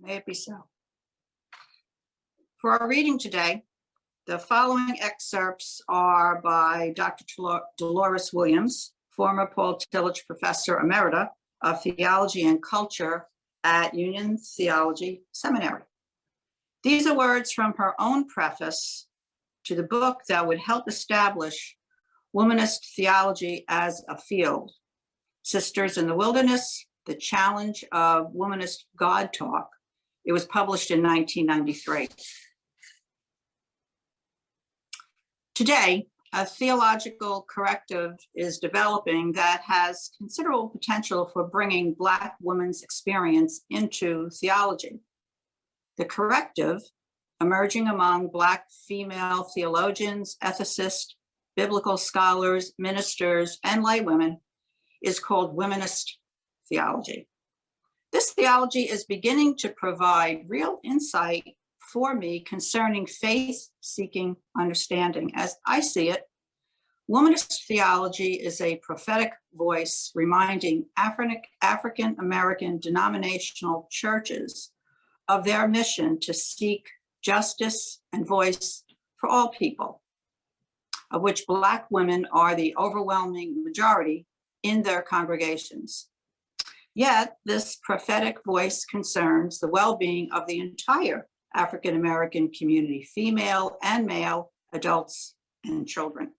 May it be so. For our reading today, the following excerpts are by Dr. Delores Williams, former Paul Tillich Professor Emerita of Theology and Culture at Union Theology Seminary. These are words from her own preface to the book that would help establish womanist theology as a field. Sisters in the Wilderness, The Challenge of Womanist God Talk. It was published in 1993. Today, a theological corrective is developing that has considerable potential for bringing Black women's experience into theology. The corrective, emerging among Black female theologians, ethicists, biblical scholars, ministers, and laywomen, is called Womanist theology. This theology is beginning to provide real insight for me concerning faith-seeking understanding. As I see it, womanist theology is a prophetic voice reminding African-American denominational churches of their mission to seek justice and voice for all people, of which Black women are the overwhelming majority in their congregations. Yet this prophetic voice concerns the well-being of the entire African-American community, female and male, adults and children.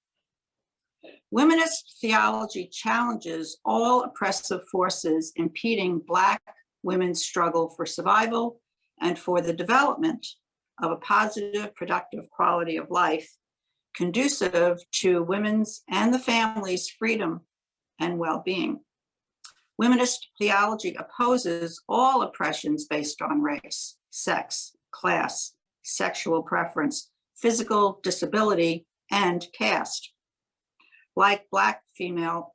Womanist theology challenges all oppressive forces impeding Black women's struggle for survival and for the development of a positive, productive quality of life conducive to women's and the family's freedom and well-being. Womanist theology opposes all oppressions based on race, sex, class, sexual preference, physical disability, and caste. Like Black male,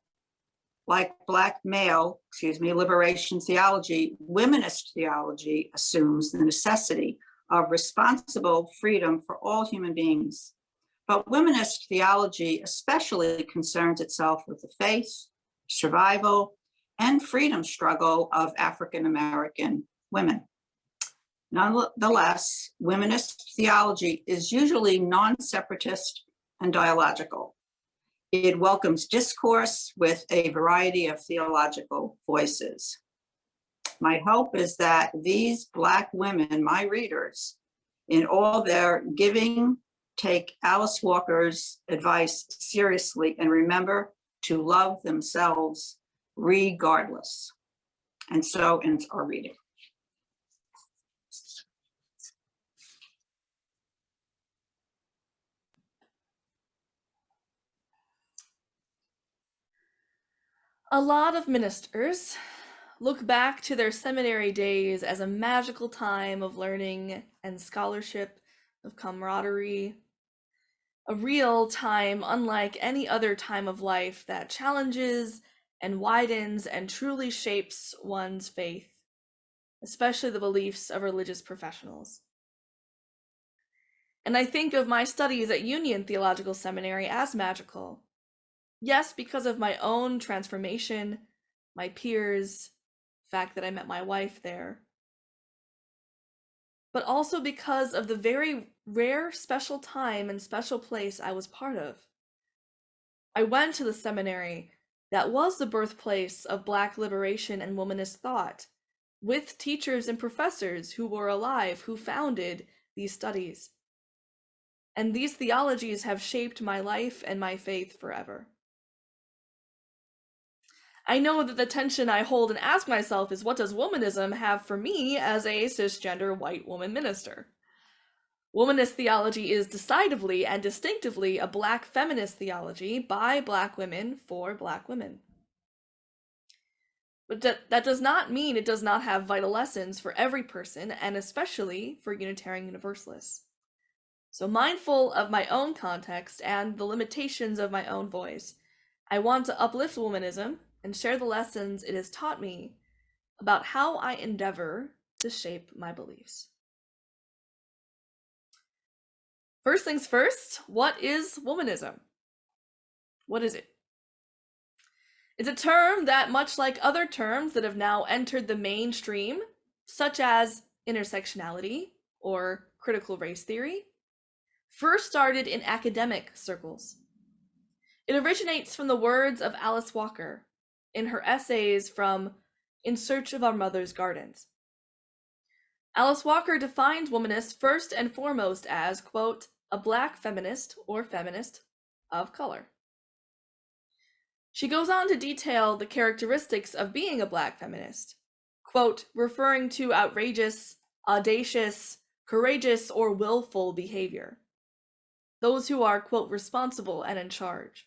liberation theology, womanist theology assumes the necessity of responsible freedom for all human beings. But womanist theology especially concerns itself with the faith, survival, and freedom struggle of African-American women. Nonetheless, womanist theology is usually non-separatist and dialogical. It welcomes discourse with a variety of theological voices. My hope is that these Black women, my readers, in all their giving, take Alice Walker's advice seriously and remember to love themselves regardless. And so ends our reading. A lot of ministers look back to their seminary days as a magical time of learning and scholarship, of camaraderie, a real time unlike any other time of life that challenges and widens and truly shapes one's faith, especially the beliefs of religious professionals. And I think of my studies at Union Theological Seminary as magical. Yes, because of my own transformation, my peers, the fact that I met my wife there, but also because of the very rare special time and special place I was part of. I went to the seminary that was the birthplace of Black liberation and womanist thought, with teachers and professors who were alive, who founded these studies. And these theologies have shaped my life and my faith forever. I know that the tension I hold and ask myself is, what does womanism have for me as a cisgender white woman minister? Womanist theology is decidedly and distinctively a Black feminist theology by Black women for Black women. But that does not mean it does not have vital lessons for every person, and especially for Unitarian Universalists. So mindful of my own context and the limitations of my own voice, I want to uplift womanism and share the lessons it has taught me about how I endeavor to shape my beliefs. First things first, what is womanism? What is it? It's a term that, much like other terms that have now entered the mainstream, such as intersectionality, or critical race theory, first started in academic circles. It originates from the words of Alice Walker in her essays from In Search of Our Mother's Gardens. Alice Walker defines womanist first and foremost as, quote, a Black feminist or feminist of color. She goes on to detail the characteristics of being a Black feminist, quote, referring to outrageous, audacious, courageous, or willful behavior. Those who are, quote, responsible and in charge.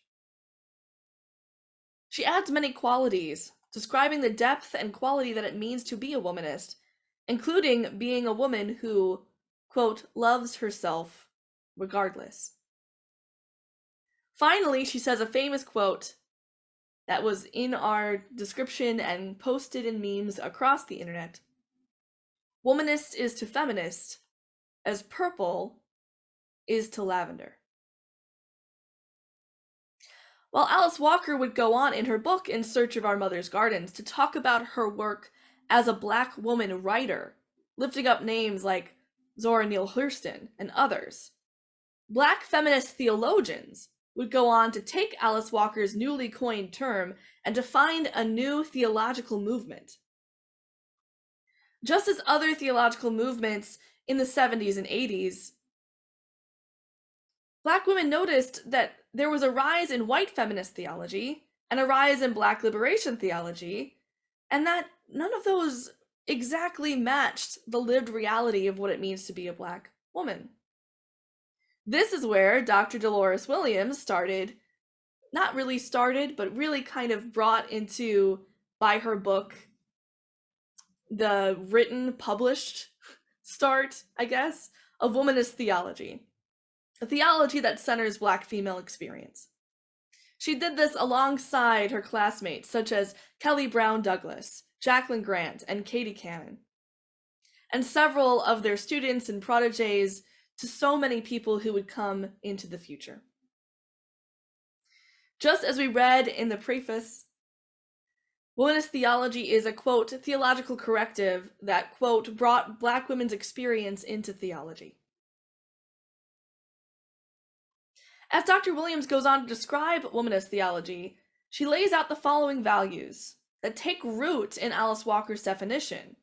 She adds many qualities, describing the depth and quality that it means to be a womanist, including being a woman who, quote, loves herself regardless. Finally, she says a famous quote that was in our description and posted in memes across the internet. Womanist is to feminist as purple is to lavender. While Alice Walker would go on in her book In Search of Our Mother's Gardens to talk about her work as a Black woman writer, lifting up names like Zora Neale Hurston and others, Black feminist theologians would go on to take Alice Walker's newly coined term and to find a new theological movement. Just as other theological movements in the 70s and 80s, Black women noticed that there was a rise in white feminist theology and a rise in Black liberation theology, and that none of those exactly matched the lived reality of what it means to be a Black woman. This is where Dr. Delores Williams not really started, but really kind of brought into, by her book, the written, published start, I guess, of womanist theology. A theology that centers Black female experience. She did this alongside her classmates such as Kelly Brown Douglas, Jacelyn Grant, and Katie Cannon, and several of their students and protégés to so many people who would come into the future. Just as we read in the preface, womanist theology is a, quote, theological corrective that, quote, brought Black women's experience into theology. As Dr. Williams goes on to describe womanist theology, she lays out the following values that take root in Alice Walker's definition.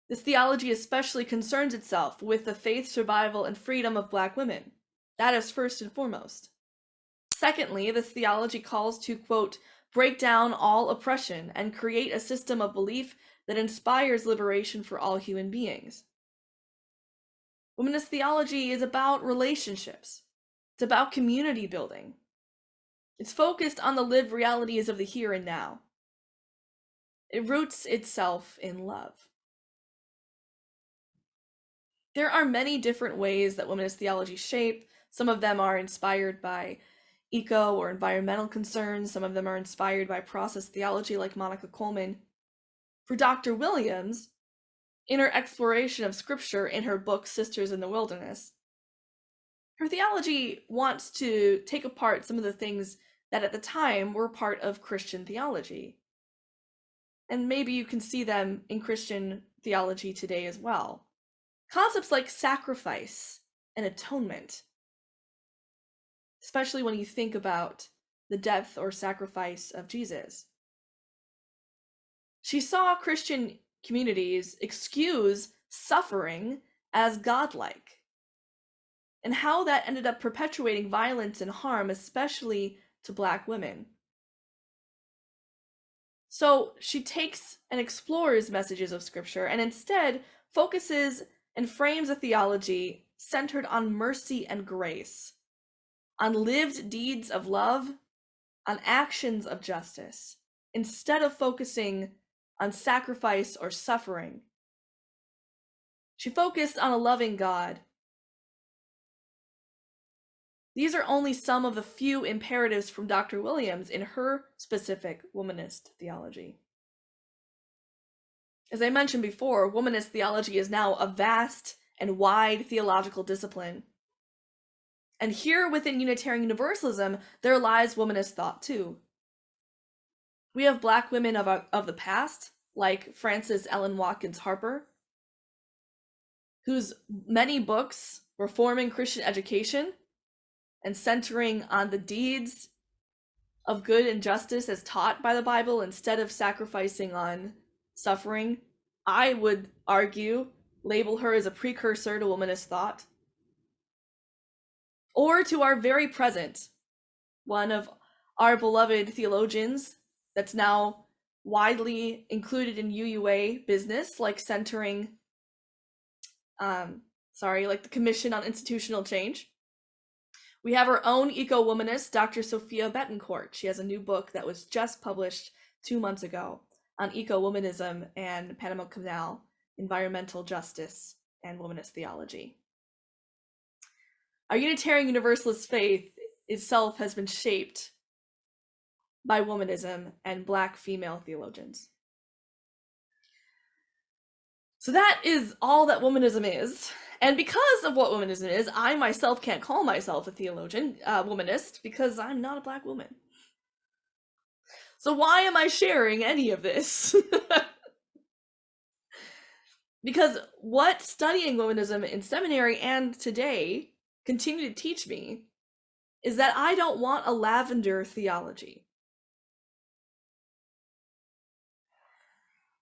This theology especially concerns itself with the faith, survival, and freedom of Black women. That is first and foremost. Secondly, this theology calls to, quote, break down all oppression and create a system of belief that inspires liberation for all human beings. Womanist theology is about relationships. It's about community building. It's focused on the lived realities of the here and now. It roots itself in love. There are many different ways that womanist theology shape. Some of them are inspired by eco or environmental concerns. Some of them are inspired by process theology like Monica Coleman. For Dr. Williams, in her exploration of scripture in her book Sisters in the Wilderness, her theology wants to take apart some of the things that at the time were part of Christian theology. And maybe you can see them in Christian theology today as well. Concepts like sacrifice and atonement, especially when you think about the death or sacrifice of Jesus. She saw Christian communities excuse suffering as godlike, and how that ended up perpetuating violence and harm, especially to Black women. So she takes and explores messages of Scripture and instead focuses and frames a theology centered on mercy and grace, on lived deeds of love, on actions of justice, instead of focusing on sacrifice or suffering. She focused on a loving God. These are only some of the few imperatives from Dr. Williams in her specific womanist theology. As I mentioned before, womanist theology is now a vast and wide theological discipline. And here within Unitarian Universalism, there lies womanist thought too. We have Black women of the past, like Frances Ellen Watkins Harper, whose many books reforming Christian education and centering on the deeds of good and justice as taught by the Bible instead of sacrificing on suffering, I would argue, label her as a precursor to womanist thought. Or to our very present, one of our beloved theologians that's now widely included in UUA business, like centering, like the Commission on Institutional Change. We have our own eco-womanist, Dr. Sophia Betancourt. She has a new book that was just published 2 months ago on eco-womanism and Panama Canal, environmental justice, and womanist theology. Our Unitarian Universalist faith itself has been shaped by womanism and Black female theologians. So that is all that womanism is. And because of what womanism is, I myself can't call myself a theologian, womanist, because I'm not a Black woman. So why am I sharing any of this? Because what studying womanism in seminary and today continue to teach me is that I don't want a lavender theology.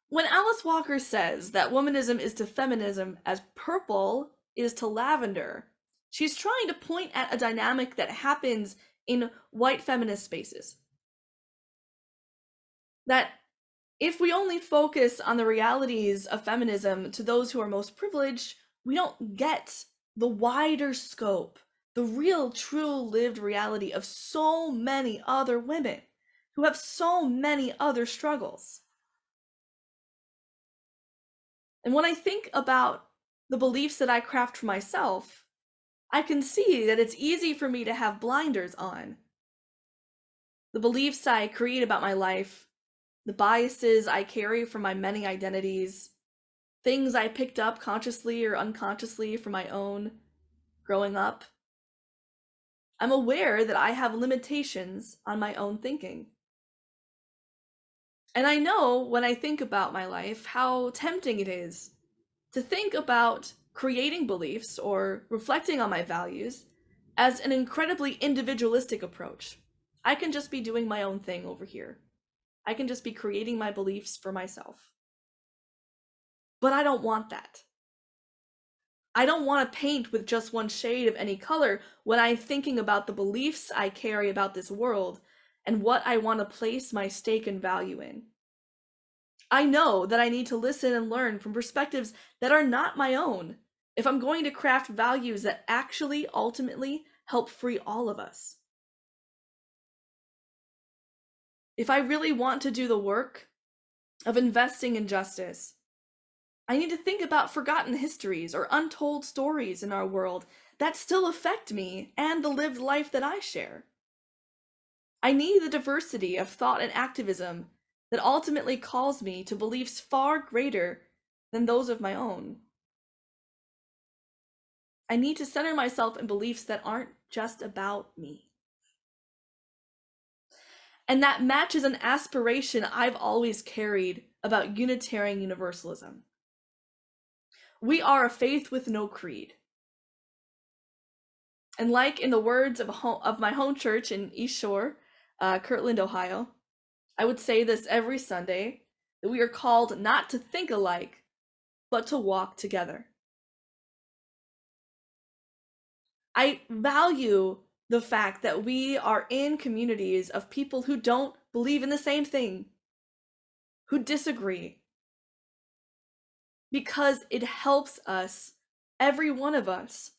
When Alice Walker says that womanism is to feminism as purple is to lavender, she's trying to point at a dynamic that happens in white feminist spaces. That if we only focus on the realities of feminism to those who are most privileged, we don't get the wider scope, the real, true lived reality of so many other women who have so many other struggles. And when I think about the beliefs that I craft for myself, I can see that it's easy for me to have blinders on. The beliefs I create about my life, the biases I carry from my many identities, things I picked up consciously or unconsciously from my own growing up. I'm aware that I have limitations on my own thinking. And I know when I think about my life how tempting it is to think about creating beliefs or reflecting on my values as an incredibly individualistic approach. I can just be doing my own thing over here. I can just be creating my beliefs for myself. But I don't want that. I don't want to paint with just one shade of any color when I'm thinking about the beliefs I carry about this world and what I want to place my stake and value in. I know that I need to listen and learn from perspectives that are not my own if I'm going to craft values that actually ultimately help free all of us. If I really want to do the work of investing in justice, I need to think about forgotten histories or untold stories in our world that still affect me and the lived life that I share. I need the diversity of thought and activism that ultimately calls me to beliefs far greater than those of my own. I need to center myself in beliefs that aren't just about me. And that matches an aspiration I've always carried about Unitarian Universalism. We are a faith with no creed. And like in the words of my home church in East Shore, Kirtland, Ohio, I would say this every Sunday, that we are called not to think alike, but to walk together. I value the fact that we are in communities of people who don't believe in the same thing, who disagree, because it helps us, every one of us,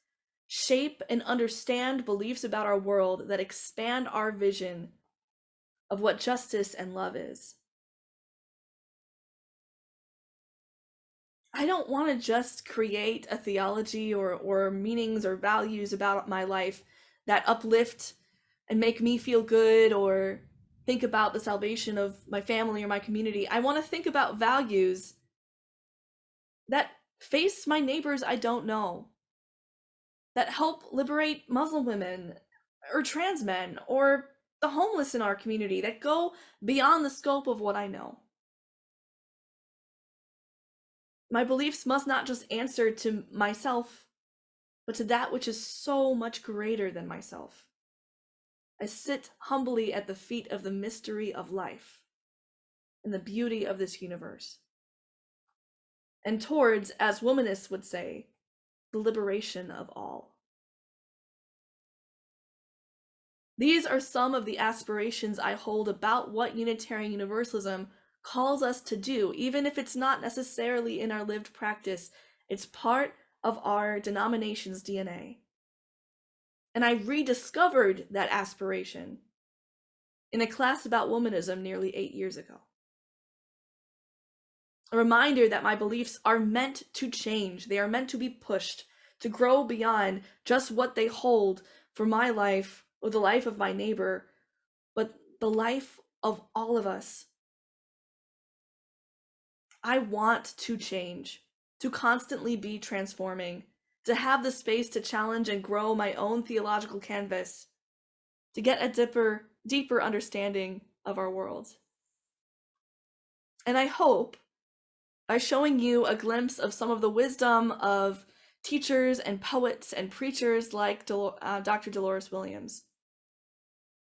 shape and understand beliefs about our world that expand our vision of what justice and love is. I don't want to just create a theology or meanings or values about my life that uplift and make me feel good or think about the salvation of my family or my community. I want to think about values that face my neighbors I don't know, that help liberate Muslim women or trans men or the homeless in our community, that go beyond the scope of what I know. My beliefs must not just answer to myself, but to that which is so much greater than myself. I sit humbly at the feet of the mystery of life and the beauty of this universe, and towards, as womanists would say, the liberation of all. These are some of the aspirations I hold about what Unitarian Universalism calls us to do, even if it's not necessarily in our lived practice. It's part of our denomination's DNA. And I rediscovered that aspiration in a class about womanism nearly 8 years ago. A reminder that my beliefs are meant to change. They are meant to be pushed, to grow beyond just what they hold for my life or the life of my neighbor, but the life of all of us. I want to change, to constantly be transforming, to have the space to challenge and grow my own theological canvas, to get a deeper understanding of our world. And I hope, by showing you a glimpse of some of the wisdom of teachers and poets and preachers like Dr. Delores Williams,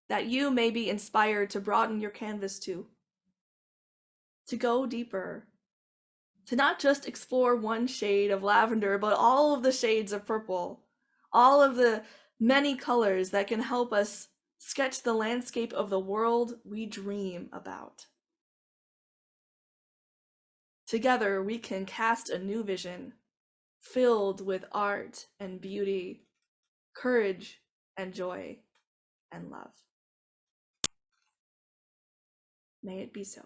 that you may be inspired to broaden your canvas too, to go deeper, to not just explore one shade of lavender, but all of the shades of purple, all of the many colors that can help us sketch the landscape of the world we dream about. Together, we can cast a new vision filled with art and beauty, courage and joy and love. May it be so.